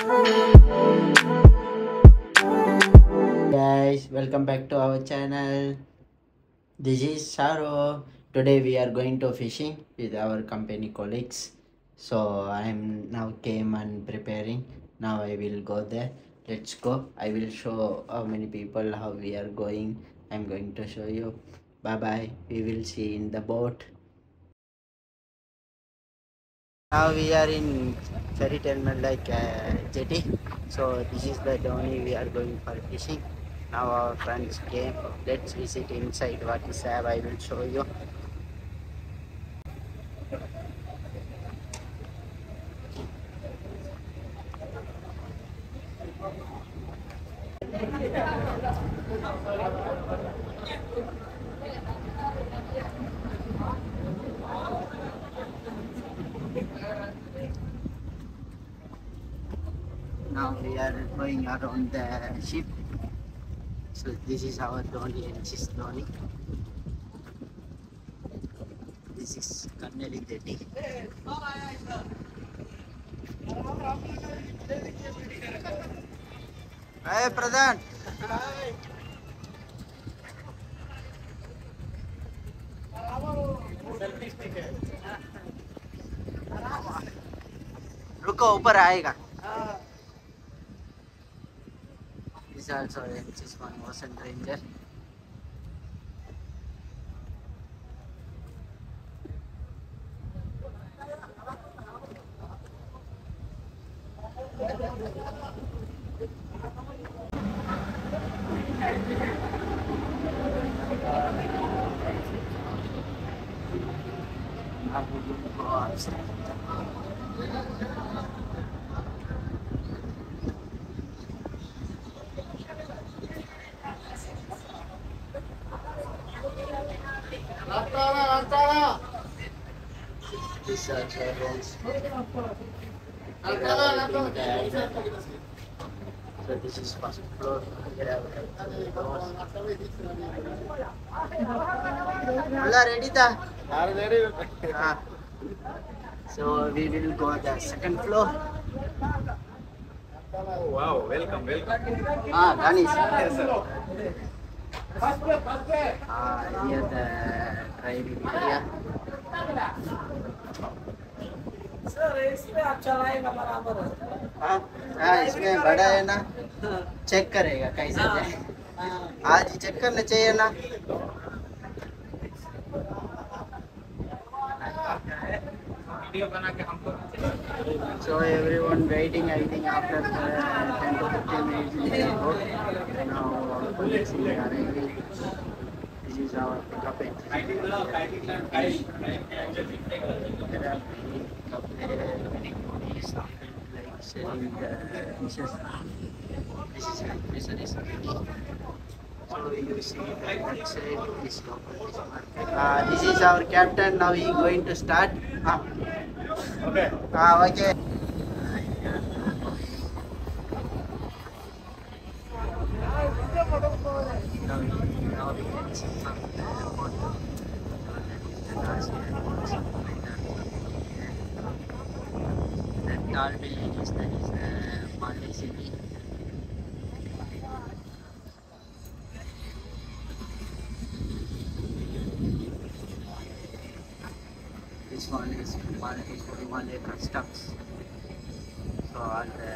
Guys, welcome back to our channel. This is Saro. Today we are going to fishing with our company colleagues. So I am now came and preparing. Now I will go there. Let's go. I will show how many people, how we are going. I'm going to show you. Bye bye. We will see in the boat. Now we are in ferry terminal like jetty. So this is the Dhoni we are going for fishing. Now our friends came. Let's visit inside what is have. I will show you. Now we are going around the ship. So this is our Dhoni, Ensis Dhoni. This is Kanneli jetty. Hey, Pradhan. रुको ऊपर आएगा. This is also Ensis one Ocean Ranger. Now we will go upstairs. This also runs. So this is first floor. Ready tha? So we will go the second floor. Oh, wow, welcome. Ganesh. Yes, sir. Here the driving area. Sir इसमें आप चलाएगा बराबर इसमें बड़ा है ना. Check करेगा कैसे जाए. आज ही चेक करना चाहिए ना. वीडियो बना के हमको. So everyone waiting, I think after 10 to 15 minutes we will go. Now our colleagues are arriving. This is our pickup entry. There are many companies like selling the fishes. This is like fisheries group. So you see that side is local fish market. This is our captain. Now he going to start. Okay. Okay. Now we can see from the photo. So that is the last year. That tall building is Maldives city. This one is Maldives Himalayan constructs. So all the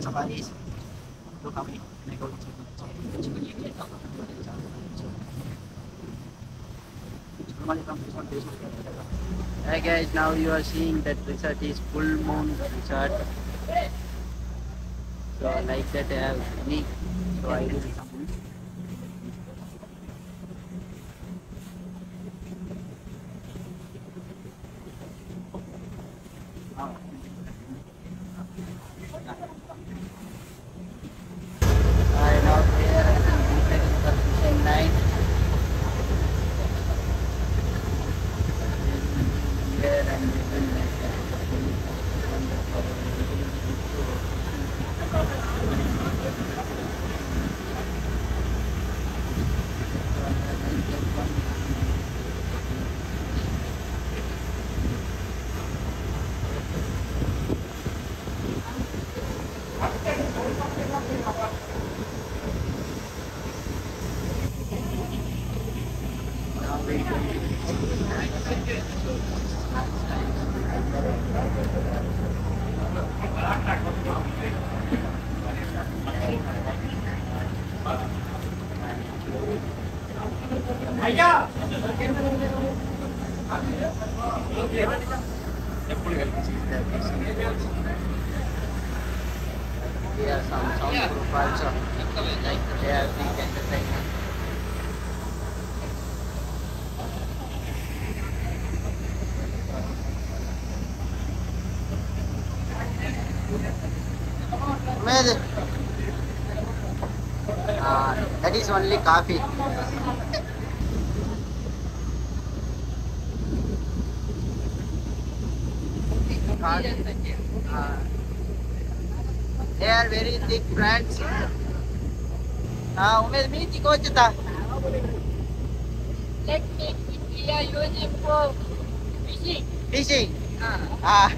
safaris. Look how many they go to. Hey guys, now you are seeing that resort is full moon resort. So like that I have many. So I will come. I now here I will be the fishing line. Here and we will Here are some soundproof also, like they are big entertainment. Amazing. That is only coffee. They are very thick friends. Umed meet ko chita. Technique we are using for fishing. Fishing. Ah.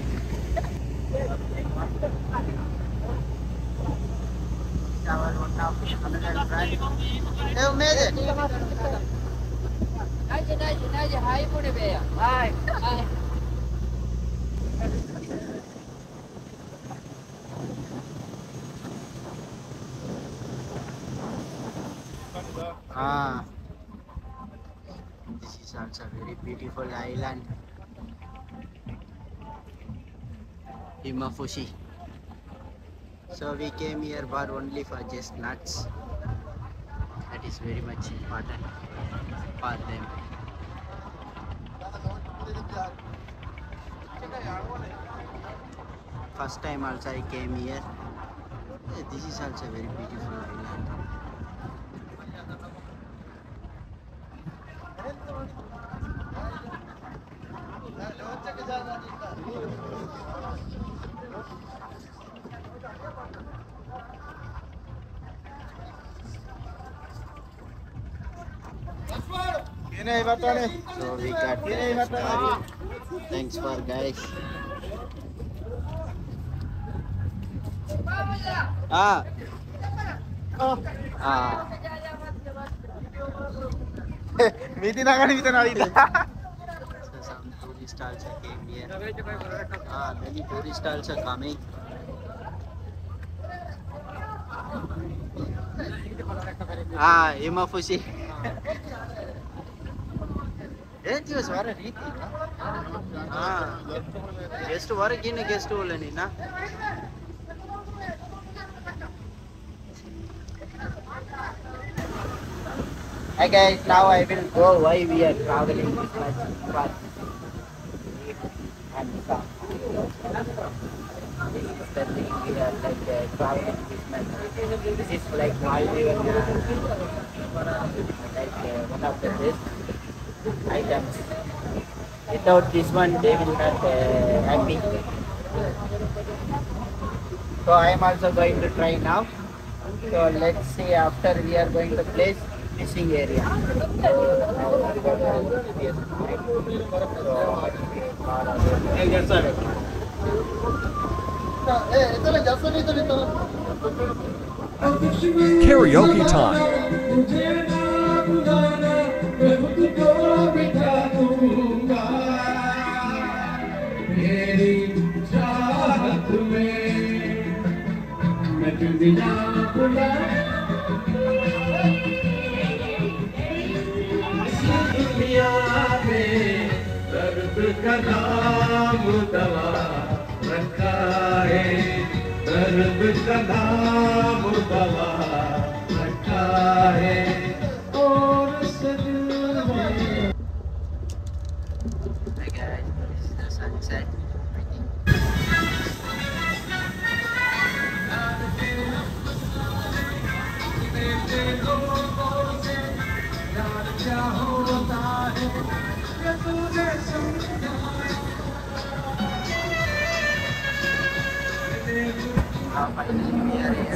Our one of another friend. Hey Umed. Nice. Hi, put it there. Hi. Ah. This is also a very beautiful island. Himafushi. So we came here for only for just nuts. That is very much important for them. First time also I came here. This is also a very beautiful island. So we got curry. Thanks for guys. Ah. Ah. So some tourists also came here. Many tourists also coming. Himafushi. Just war a reeti. Guest work in guest olani na. Hi guys, now I will go why we are traveling this much far. And some. This is the thing we are like traveling this much. This is like Maldives, like one of the best items. Without this one, they will not happy. So I am also going to try now. So let's see after we are going to place fishing area. Karaoke time. का नाम दवा रखा है, दर्द का नाम दवा रखा है और सजन में। Hi guys, this is the sunset.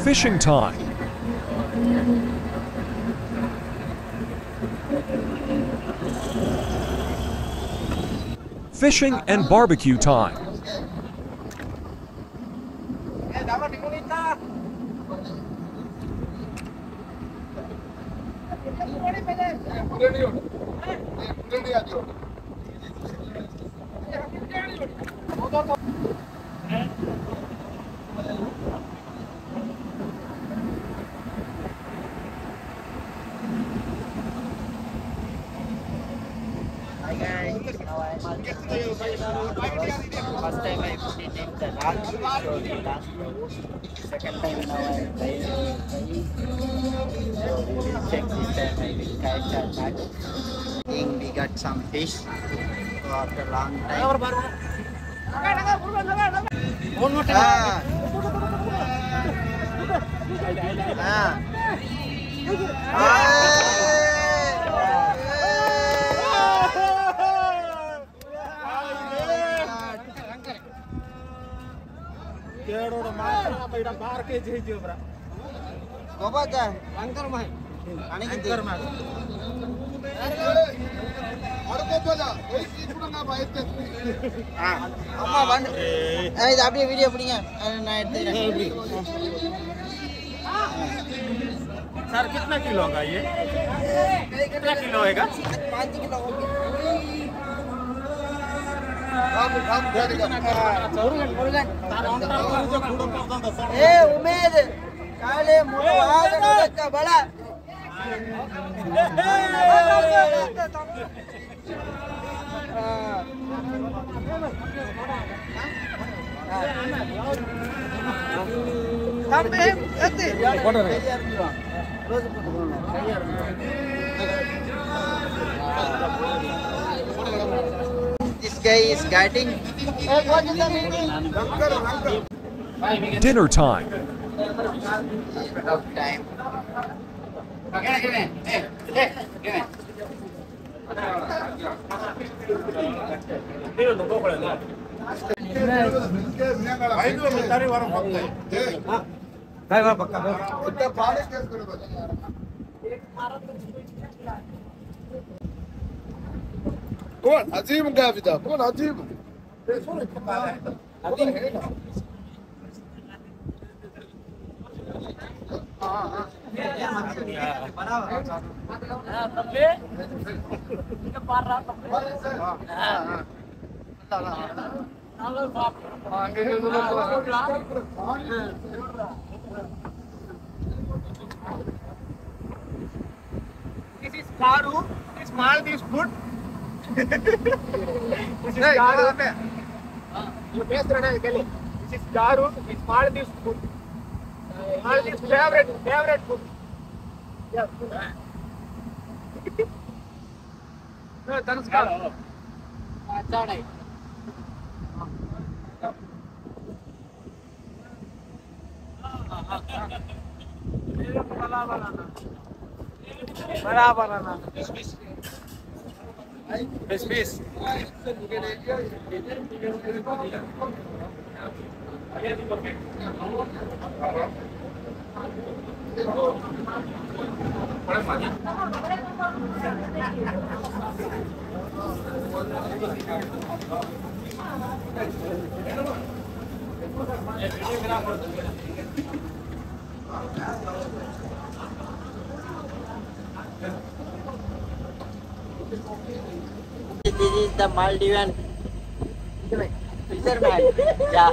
Fishing time. Fishing and barbecue time. Hi guys, now I'm on first time I put it in the rod, so the last second time now I'm trying. So we will check this time I will catch or not. I think we got some fish. So after a long time. Ah. Ah. அப்படியே video பிடிங்க நான் எடுத்துக்கிறேன் sir कितना kilo होगा ये कितना kilo होगा 5 kilo ए उमेद काले मुझे बड़ा This guy is guiding. Dinner time. Of time. कौन अजीम का विदा कौन अजीम This is Karu. This Maldives food. This is Karu. You taste it, Kelly. This is Karu. It's Maldives food. Maldives favorite food. Yeah. No, thanks, Karu. अच्छा नहीं बराबर आना Fish. This is the Maldivian fisherman. Yeah,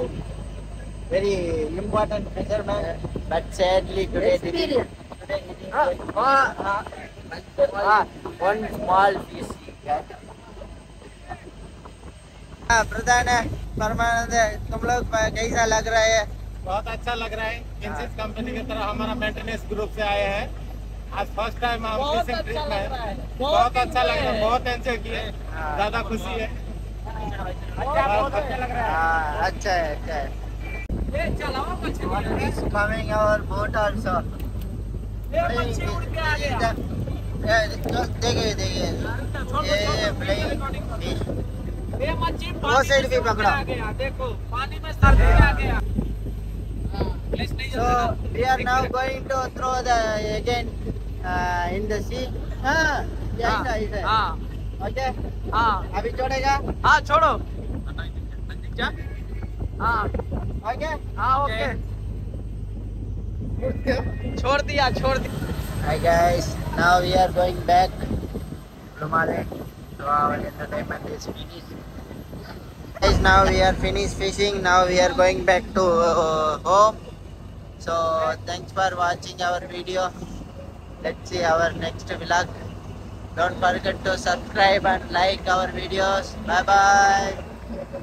very important fisherman. But sadly today one small fish. प्रधान परमानंद तुम लोग कैसा लग रहा है? बहुत अच्छा लग रहा है। एंसिस कंपनी की तरफ हमारा मेंटेनेंस ग्रुप से आए हैं। आज फर्स्ट टाइम हम फिशिंग ट्रिप में हैं। बहुत अच्छा लग रहा है, बहुत एंजॉय किए, ज्यादा खुशी है। बहुत अच्छा लग रहा है। अच्छा है, अच्छा है। Coming our boat also. देखिए देखिए ये playing fish. वो साइड भी पकड़ो। देखो पानी में सर आ गया। So we are now going to throw the again in the sea. हाँ, ऐसा। हाँ Okay. हाँ अभी छोड़ेगा? हाँ छोड़ो। हाँ Okay. हाँ ओके छोड़ दिया। Hi guys, now we are going back. Dumale. So our entertainment is finished. Guys, now we are finished fishing. Now we are going back to home. So thanks for watching our video. Let's see our next vlog. Don't forget to subscribe and like our videos. Bye bye.